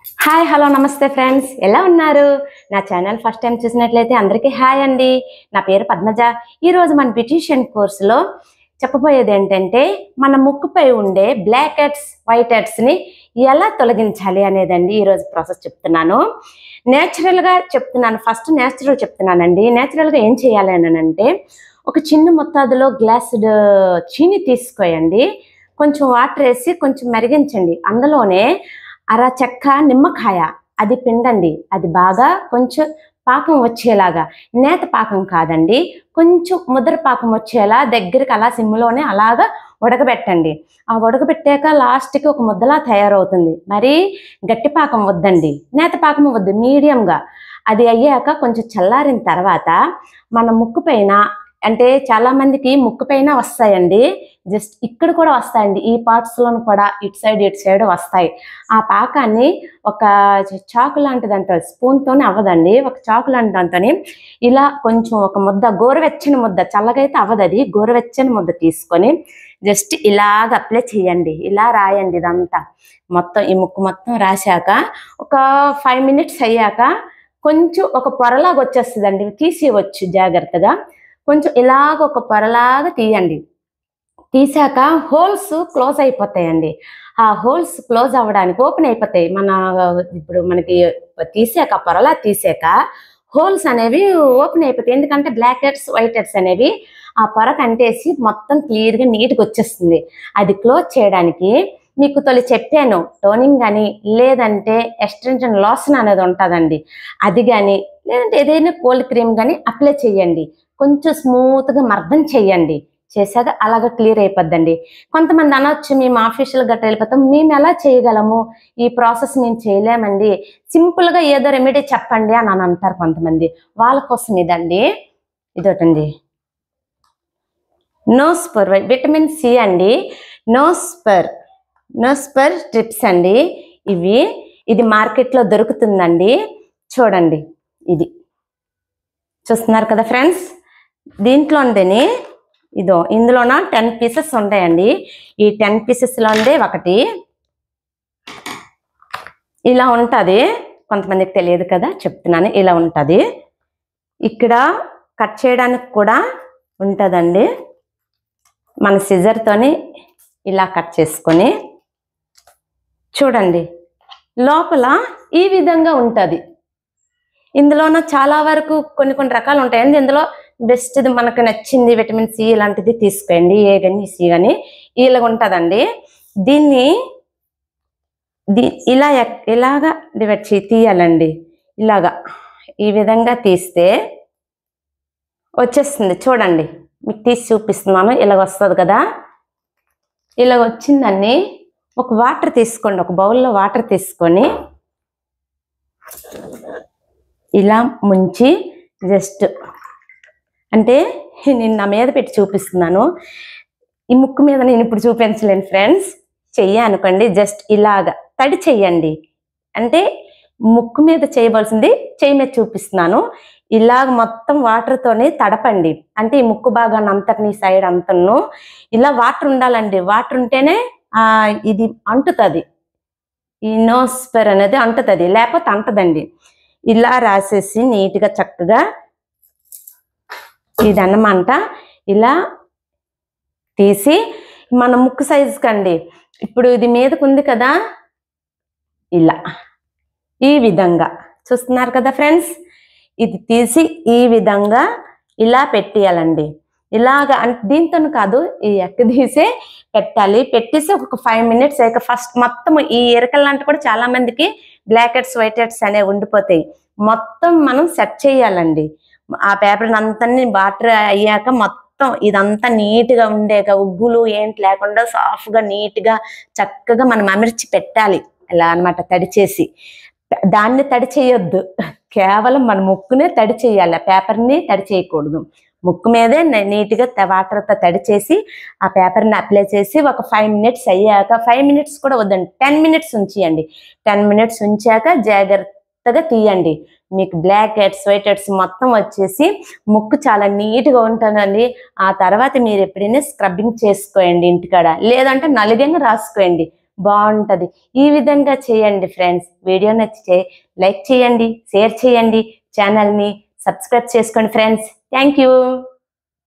Hi hello నమస్తే friends, ఎలా ఉన్నారు? నా ఛానల్ ఫస్ట్ టైం చూసినట్లయితే అందరికీ హాయ్ అండి. నా పేరు పద్మజ. ఈరోజు మన బ్యూటీషియన్ కోర్సులో చెప్పబోయేది ఏంటంటే మన ముక్కుపై ఉండే బ్లాక్ హెడ్స్ వైట్ హెడ్స్ని ఎలా తొలగించాలి అనేదండి. ఈరోజు ప్రాసెస్ చెప్తున్నాను. నేచురల్గా చెప్తున్నాను. ఫస్ట్ నేచురల్ చెప్తున్నానండి. నేచురల్గా ఏం చేయాలి అని అంటే, ఒక చిన్న మొత్తాదులో గ్లాసుడ్ చీని తీసుకోయండి. కొంచెం వాటర్ వేసి కొంచెం మరిగించండి. అందులోనే అర చెక్క నిమ్మకాయ అది పిండండి. అది బాగా కొంచెం పాకం వచ్చేలాగా, నేత పాకం కాదండి, కొంచెం ముద్ర పాకం వచ్చేలా దగ్గరికి అలా సిమ్లోనే అలాగా ఉడకబెట్టండి. ఆ ఉడకబెట్టాక లాస్ట్కి ఒక ముద్దలా తయారవుతుంది. మరి గట్టి పాకం వద్దండి, నేత పాకం వద్దు, మీడియంగా. అది అయ్యాక కొంచెం చల్లారిన తర్వాత మన ముక్కు పైన, అంటే చాలా మందికి ముక్కు పైన వస్తాయండి, జస్ట్ ఇక్కడ కూడా వస్తాయండి, ఈ పార్ట్స్లోను కూడా ఇటు సైడ్ వస్తాయి. ఆ పాకాన్ని ఒక చాకు లాంటి దాంతో, స్పూన్తోనే అవ్వదండి, ఒక చాకు లాంటి దాంతో ఇలా కొంచెం ఒక ముద్ద, గోరువెచ్చని ముద్ద, చల్లగైతే అవ్వదు, అది గోరువెచ్చని ముద్ద తీసుకొని జస్ట్ ఇలాగ అప్లై చేయండి. ఇలా రాయండి. ఇదంతా మొత్తం ఈ ముక్కు మొత్తం రాశాక ఒక 5 minutes అయ్యాక కొంచెం ఒక పొరలాగా వచ్చేస్తుందండి. తీసేయవచ్చు జాగ్రత్తగా. కొంచెం ఇలాగ ఒక పొరలాగా తీయండి. తీసాక హోల్స్ క్లోజ్ అయిపోతాయండి. ఆ హోల్స్ క్లోజ్ అవ్వడానికి ఓపెన్ అయిపోతాయి. ఇప్పుడు మనకి తీసాక, పొరలా తీసాక హోల్స్ అనేవి ఓపెన్ అయిపోతాయి. ఎందుకంటే బ్లాక్ హెడ్స్ వైట్ హెడ్స్ అనేవి ఆ పొర కంటేసి మొత్తం క్లియర్గా నీట్గా వచ్చేస్తుంది. అది క్లోజ్ చేయడానికి మీకు తొలి చెప్పాను, టోనింగ్ కానీ లేదంటే ఎక్స్టెన్షన్ లోషన్ అనేది ఉంటుందండి, అది కానీ లేదంటే ఏదైనా కోల్డ్ క్రీమ్ కానీ అప్లై చేయండి. కొంచెం స్మూత్గా మర్దం చేయండి. చేశాక అలాగ క్లియర్ అయిపోద్దండి. కొంతమంది అనొచ్చు, మేము ఆఫీషియల్ గట్రా వెళ్ళిపోతాం, మేము ఎలా చేయగలము, ఈ ప్రాసెస్ మేము చేయలేమండి, సింపుల్గా ఏదో రెమెడీ చెప్పండి అని అంటారు కొంతమంది. వాళ్ళ కోసం ఇదండి, ఇదొకటండి, నోస్పర్ విటమిన్ సి అండి. నోస్పర్ స్ట్రిప్స్ అండి. ఇది మార్కెట్లో దొరుకుతుందండి. చూడండి, ఇది చూస్తున్నారు కదా ఫ్రెండ్స్. దీంట్లోనే ఇందులోన 10 pieces ఉంటాయండి. ఈ 10 piecesలోనే ఒకటి ఇలా ఉంటుంది. కొంతమందికి తెలియదు కదా, చెప్తున్నాను. ఇలా ఉంటుంది. ఇక్కడ కట్ చేయడానికి కూడా ఉంటుందండి. మన సిజర్తోని ఇలా కట్ చేసుకొని చూడండి, లోపల ఈ విధంగా ఉంటుంది. ఇందులోన చాలా వరకు కొన్ని రకాలు ఉంటాయండి. ఇందులో బెస్ట్ది మనకు నచ్చింది విటమిన్ సి ఇలాంటిది తీసుకోండి. ఏ కానీ సి కానీ ఇలాగ ఉంటుందండి. దీన్ని ఇలాగా డివైడ్ తీయాలండి. ఇలాగా ఈ విధంగా తీస్తే వచ్చేస్తుంది. చూడండి, మీకు తీసి చూపిస్తున్నాను. ఇలాగ వస్తుంది కదా. ఇలాగ వచ్చిందాన్ని ఒక వాటర్ తీసుకోండి, ఒక బౌల్లో వాటర్ తీసుకొని ఇలా ముంచి జస్ట్, అంటే నేను నా మీద పెట్టి చూపిస్తున్నాను, ఈ ముక్కు మీద నేను ఇప్పుడు చూపించలేను ఫ్రెండ్స్. చెయ్యి అనుకోండి, జస్ట్ ఇలాగా తడి చెయ్యండి. అంటే ముక్కు మీద చేయవలసింది చెయ్యి మీద చూపిస్తున్నాను. ఇలాగ మొత్తం వాటర్తోనే తడపండి. అంటే ఈ ముక్కు భాగాన్ని అంతటిని, సైడ్ అంతను ఇలా వాటర్ ఉండాలండి. వాటర్ ఉంటేనే ఇది అంటుతుంది, ఈ నోస్పర్ అనేది అంటుతుంది, లేకపోతే అంటదండి. ఇలా రాసేసి నీట్గా చక్కగా ఇదన్నమాట ఇలా తీసి మన ముక్కు సైజు కండి, ఇప్పుడు ఇది మీదకు ఉంది కదా, ఇలా ఈ విధంగా చూస్తున్నారు కదా ఫ్రెండ్స్. ఇది తీసి ఈ విధంగా ఇలా పెట్టేయాలండి. ఇలాగా దీంతో కాదు, ఈ ఎక్క తీసే పెట్టాలి. పెట్టేసి ఒక 5 minutes అయ్యాక ఫస్ట్ మొత్తం ఈ ఎరకలంటే కూడా చాలా మందికి బ్లాక్ హెడ్స్ వైట్ హెడ్స్ అనేవి ఉండిపోతాయి. మొత్తం మనం సెట్ చేయాలండి. ఆ పేపర్ అంతా వాటర్ అయ్యాక మొత్తం ఇదంతా నీట్గా ఉండేక, ఉగ్గులు ఏంటి లేకుండా సాఫ్ట్గా నీట్గా చక్కగా మనం అమర్చి పెట్టాలి. ఇలా అనమాట, తడి చేసి. దాన్ని తడి చేయొద్దు, కేవలం మన ముక్కునే తడి చేయాలి, ఆ పేపర్ని తడి చేయకూడదు. ముక్కు మీదే నీట్గా వాటర్తో తడి చేసి ఆ పేపర్ని అప్లై చేసి ఒక 5 minutes అయ్యాక, 5 minutes కూడా వద్దండి, 10 minutes ఉంచేయండి. 10 minutes ఉంచాక జాగ్రత్తగా తీయండి. మీకు బ్లాక్ హెడ్స్ వైట్ హెడ్స్ మొత్తం వచ్చేసి ముక్కు చాలా నీట్గా ఉంటుందండి. ఆ తర్వాత మీరు ఎప్పుడైనా స్క్రబ్బింగ్ చేసుకోండి ఇంటికాడ, లేదంటే నలుగంగా రాసుకోండి. బాగుంటది. ఈ విధంగా చేయండి ఫ్రెండ్స్. వీడియో నచ్చితే లైక్ చేయండి, షేర్ చేయండి, ఛానల్ని సబ్స్క్రైబ్ చేసుకోండి ఫ్రెండ్స్. Thank you.